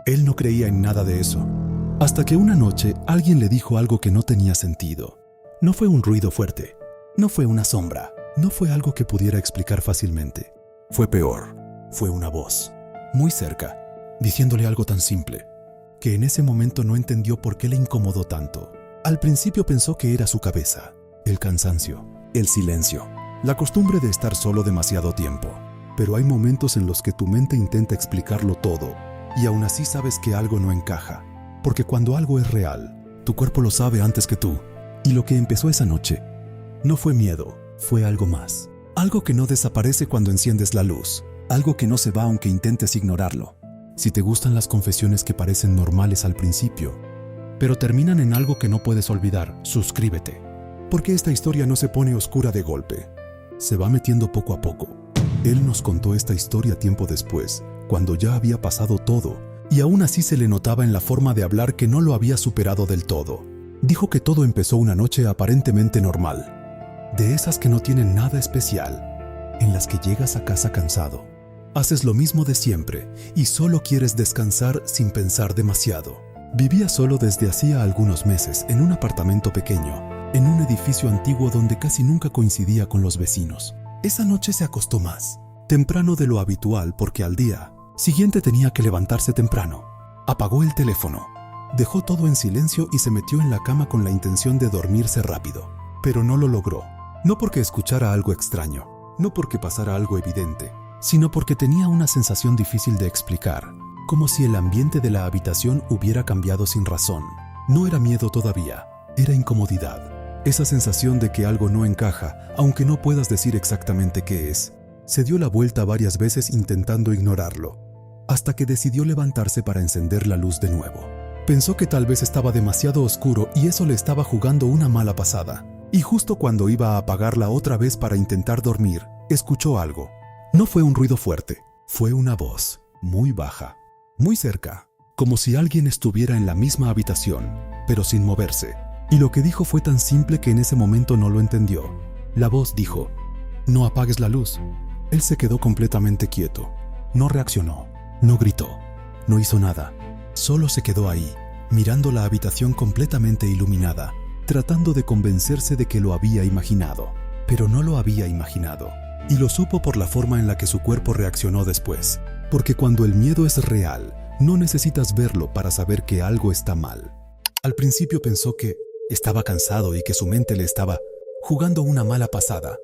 Él no creía en nada de eso, hasta que una noche alguien le dijo algo que no tenía sentido. No fue un ruido fuerte, no fue una sombra, no fue algo que pudiera explicar fácilmente. Fue peor, fue una voz, muy cerca, diciéndole algo tan simple, que en ese momento no entendió por qué le incomodó tanto. Al principio pensó que era su cabeza, el cansancio, el silencio, la costumbre de estar solo demasiado tiempo. Pero hay momentos en los que tu mente intenta explicarlo todo y aún así sabes que algo no encaja, porque cuando algo es real, tu cuerpo lo sabe antes que tú. Y lo que empezó esa noche no fue miedo, fue algo más. Algo que no desaparece cuando enciendes la luz, algo que no se va aunque intentes ignorarlo. Si te gustan las confesiones que parecen normales al principio, pero terminan en algo que no puedes olvidar, suscríbete, porque esta historia no se pone oscura de golpe, se va metiendo poco a poco. Él nos contó esta historia tiempo después, cuando ya había pasado todo, y aún así se le notaba en la forma de hablar que no lo había superado del todo. Dijo que todo empezó una noche aparentemente normal, de esas que no tienen nada especial, en las que llegas a casa cansado. Haces lo mismo de siempre y solo quieres descansar sin pensar demasiado. Vivía solo desde hacía algunos meses en un apartamento pequeño, en un edificio antiguo donde casi nunca coincidía con los vecinos. Esa noche se acostó más temprano de lo habitual porque al día siguiente tenía que levantarse temprano. Apagó el teléfono, dejó todo en silencio y se metió en la cama con la intención de dormirse rápido. Pero no lo logró, no porque escuchara algo extraño, no porque pasara algo evidente, sino porque tenía una sensación difícil de explicar, como si el ambiente de la habitación hubiera cambiado sin razón. No era miedo todavía, era incomodidad. Esa sensación de que algo no encaja, aunque no puedas decir exactamente qué es. Se dio la vuelta varias veces intentando ignorarlo, hasta que decidió levantarse para encender la luz de nuevo. Pensó que tal vez estaba demasiado oscuro y eso le estaba jugando una mala pasada. Y justo cuando iba a apagarla otra vez para intentar dormir, escuchó algo. No fue un ruido fuerte, fue una voz, muy baja, muy cerca, como si alguien estuviera en la misma habitación, pero sin moverse. Y lo que dijo fue tan simple que en ese momento no lo entendió. La voz dijo: «No apagues la luz». Él se quedó completamente quieto. No reaccionó, no gritó, no hizo nada. Solo se quedó ahí, mirando la habitación completamente iluminada, tratando de convencerse de que lo había imaginado. Pero no lo había imaginado. Y lo supo por la forma en la que su cuerpo reaccionó después. Porque cuando el miedo es real, no necesitas verlo para saber que algo está mal. Al principio pensó que estaba cansado y que su mente le estaba jugando una mala pasada,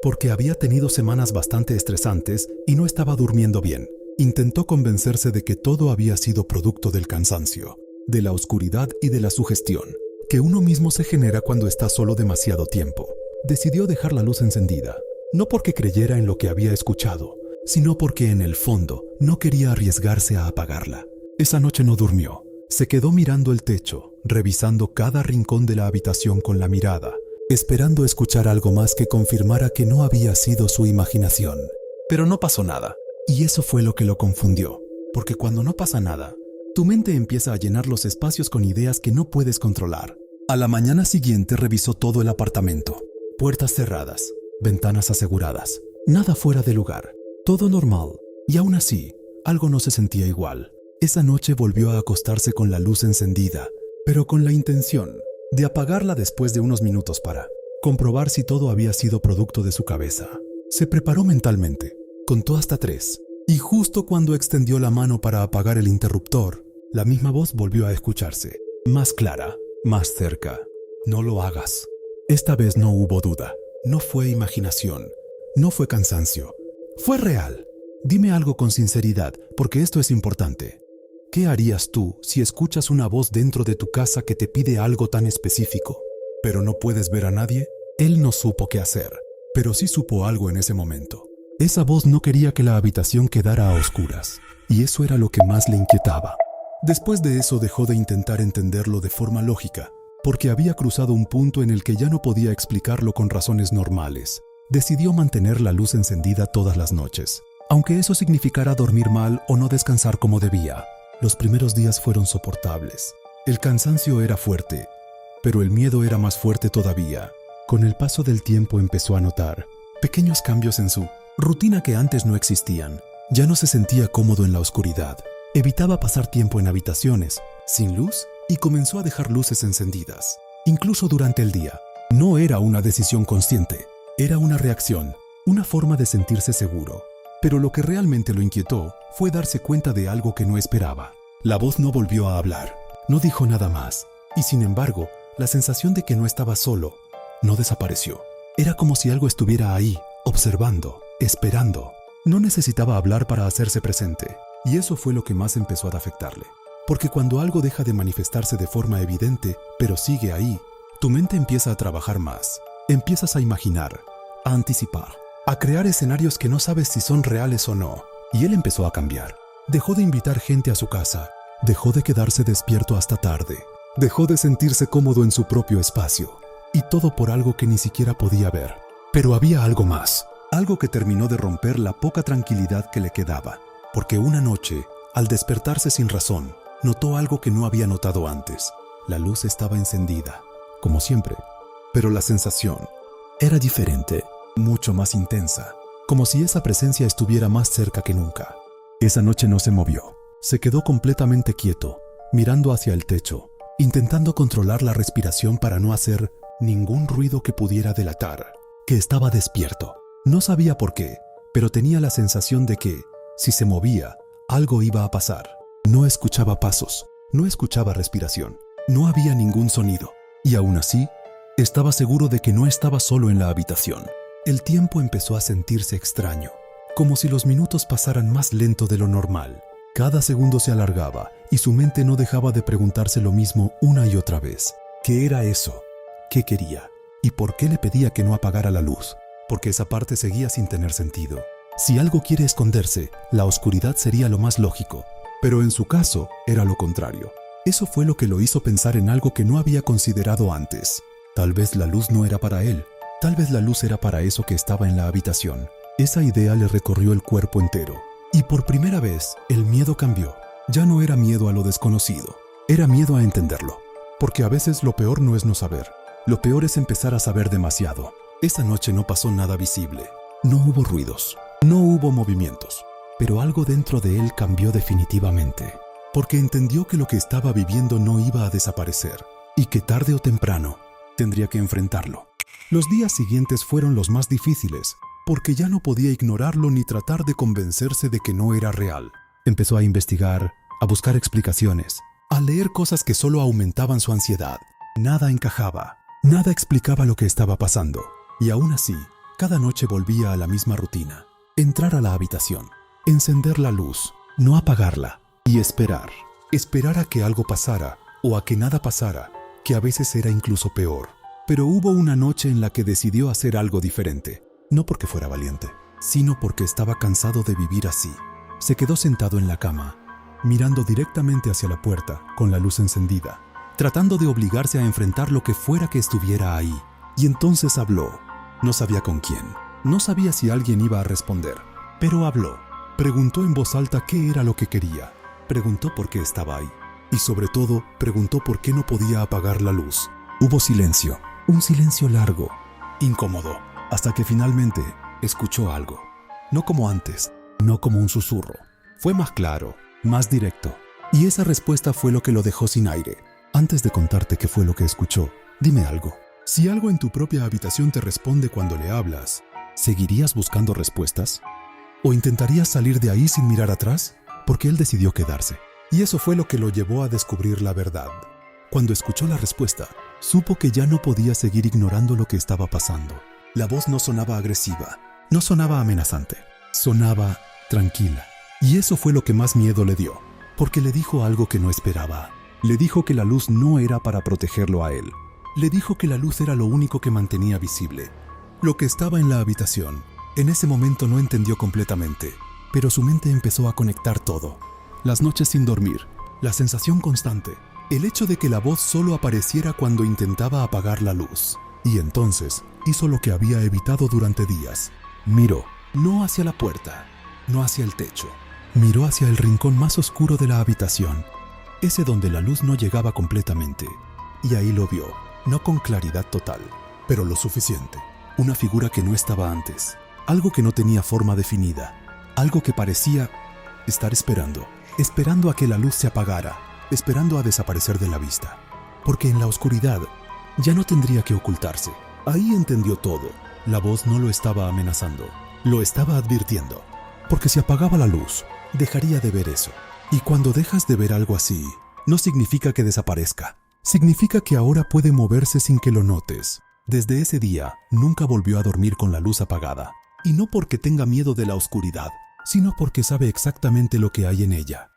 porque había tenido semanas bastante estresantes y no estaba durmiendo bien. Intentó convencerse de que todo había sido producto del cansancio, de la oscuridad y de la sugestión, que uno mismo se genera cuando está solo demasiado tiempo. Decidió dejar la luz encendida, no porque creyera en lo que había escuchado, sino porque en el fondo no quería arriesgarse a apagarla. Esa noche no durmió. Se quedó mirando el techo, revisando cada rincón de la habitación con la mirada, esperando escuchar algo más que confirmara que no había sido su imaginación. Pero no pasó nada. Y eso fue lo que lo confundió, porque cuando no pasa nada, tu mente empieza a llenar los espacios con ideas que no puedes controlar. A la mañana siguiente revisó todo el apartamento. Puertas cerradas, ventanas aseguradas, nada fuera de lugar, todo normal. Y aún así, algo no se sentía igual. Esa noche volvió a acostarse con la luz encendida, pero con la intención de apagarla después de unos minutos para comprobar si todo había sido producto de su cabeza. Se preparó mentalmente. Contó hasta 3, y justo cuando extendió la mano para apagar el interruptor, la misma voz volvió a escucharse, más clara, más cerca. No lo hagas. Esta vez no hubo duda, no fue imaginación, no fue cansancio, fue real. Dime algo con sinceridad, porque esto es importante. ¿Qué harías tú si escuchas una voz dentro de tu casa que te pide algo tan específico, pero no puedes ver a nadie? Él no supo qué hacer, pero sí supo algo en ese momento. Esa voz no quería que la habitación quedara a oscuras, y eso era lo que más le inquietaba. Después de eso dejó de intentar entenderlo de forma lógica, porque había cruzado un punto en el que ya no podía explicarlo con razones normales. Decidió mantener la luz encendida todas las noches, aunque eso significara dormir mal o no descansar como debía. Los primeros días fueron soportables. El cansancio era fuerte, pero el miedo era más fuerte todavía. Con el paso del tiempo empezó a notar pequeños cambios en su rutina que antes no existían. Ya no se sentía cómodo en la oscuridad. Evitaba pasar tiempo en habitaciones sin luz y comenzó a dejar luces encendidas, incluso durante el día. No era una decisión consciente, era una reacción, una forma de sentirse seguro. Pero lo que realmente lo inquietó fue darse cuenta de algo que no esperaba. La voz no volvió a hablar, no dijo nada más, y sin embargo, la sensación de que no estaba solo no desapareció. Era como si algo estuviera ahí, observando, esperando. No necesitaba hablar para hacerse presente, y eso fue lo que más empezó a afectarle. Porque cuando algo deja de manifestarse de forma evidente, pero sigue ahí, tu mente empieza a trabajar más. Empiezas a imaginar, a anticipar, a crear escenarios que no sabes si son reales o no. Y él empezó a cambiar. Dejó de invitar gente a su casa, dejó de quedarse despierto hasta tarde, dejó de sentirse cómodo en su propio espacio. Y todo por algo que ni siquiera podía ver. Pero había algo más, algo que terminó de romper la poca tranquilidad que le quedaba. Porque una noche, al despertarse sin razón, notó algo que no había notado antes. La luz estaba encendida, como siempre, pero la sensación era diferente, mucho más intensa, como si esa presencia estuviera más cerca que nunca. Esa noche no se movió, se quedó completamente quieto, mirando hacia el techo, intentando controlar la respiración para no hacer ningún ruido que pudiera delatar que estaba despierto. No sabía por qué, pero tenía la sensación de que, si se movía, algo iba a pasar. No escuchaba pasos, no escuchaba respiración, no había ningún sonido. Y aún así, estaba seguro de que no estaba solo en la habitación. El tiempo empezó a sentirse extraño, como si los minutos pasaran más lento de lo normal. Cada segundo se alargaba y su mente no dejaba de preguntarse lo mismo una y otra vez. ¿Qué era eso? ¿Qué quería? ¿Y por qué le pedía que no apagara la luz? Porque esa parte seguía sin tener sentido. Si algo quiere esconderse, la oscuridad sería lo más lógico. Pero en su caso, era lo contrario. Eso fue lo que lo hizo pensar en algo que no había considerado antes. Tal vez la luz no era para él. Tal vez la luz era para eso que estaba en la habitación. Esa idea le recorrió el cuerpo entero. Y por primera vez, el miedo cambió. Ya no era miedo a lo desconocido. Era miedo a entenderlo. Porque a veces lo peor no es no saber. Lo peor es empezar a saber demasiado. Esa noche no pasó nada visible. No hubo ruidos. No hubo movimientos. Pero algo dentro de él cambió definitivamente. Porque entendió que lo que estaba viviendo no iba a desaparecer. Y que tarde o temprano tendría que enfrentarlo. Los días siguientes fueron los más difíciles, porque ya no podía ignorarlo ni tratar de convencerse de que no era real. Empezó a investigar, a buscar explicaciones, a leer cosas que solo aumentaban su ansiedad. Nada encajaba, nada explicaba lo que estaba pasando. Y aún así, cada noche volvía a la misma rutina. Entrar a la habitación, encender la luz, no apagarla, y esperar. Esperar a que algo pasara, o a que nada pasara, que a veces era incluso peor. Pero hubo una noche en la que decidió hacer algo diferente. No porque fuera valiente, sino porque estaba cansado de vivir así. Se quedó sentado en la cama, mirando directamente hacia la puerta, con la luz encendida, tratando de obligarse a enfrentar lo que fuera que estuviera ahí. Y entonces habló. No sabía con quién, no sabía si alguien iba a responder, pero habló. Preguntó en voz alta qué era lo que quería. Preguntó por qué estaba ahí. Y sobre todo, preguntó por qué no podía apagar la luz. Hubo silencio, un silencio largo, incómodo, hasta que finalmente escuchó algo. No como antes, no como un susurro. Fue más claro, más directo. Y esa respuesta fue lo que lo dejó sin aire. Antes de contarte qué fue lo que escuchó, dime algo. Si algo en tu propia habitación te responde cuando le hablas, ¿seguirías buscando respuestas? ¿O intentarías salir de ahí sin mirar atrás? Porque él decidió quedarse. Y eso fue lo que lo llevó a descubrir la verdad. Cuando escuchó la respuesta, supo que ya no podía seguir ignorando lo que estaba pasando. La voz no sonaba agresiva, no sonaba amenazante, sonaba tranquila. Y eso fue lo que más miedo le dio, porque le dijo algo que no esperaba. Le dijo que la luz no era para protegerlo a él. Le dijo que la luz era lo único que mantenía visible. Lo que estaba en la habitación, en ese momento no entendió completamente, pero su mente empezó a conectar todo. Las noches sin dormir, la sensación constante, el hecho de que la voz solo apareciera cuando intentaba apagar la luz. Y entonces hizo lo que había evitado durante días. Miró, no hacia la puerta, no hacia el techo. Miró hacia el rincón más oscuro de la habitación, ese donde la luz no llegaba completamente. Y ahí lo vio, no con claridad total, pero lo suficiente. Una figura que no estaba antes, algo que no tenía forma definida, algo que parecía estar esperando. esperando a que la luz se apagara, esperando a desaparecer de la vista. Porque en la oscuridad ya no tendría que ocultarse. Ahí entendió todo. La voz no lo estaba amenazando, lo estaba advirtiendo. Porque si apagaba la luz, dejaría de ver eso. Y cuando dejas de ver algo así, no significa que desaparezca. Significa que ahora puede moverse sin que lo notes. Desde ese día, nunca volvió a dormir con la luz apagada. Y no porque tenga miedo de la oscuridad, sino porque sabe exactamente lo que hay en ella.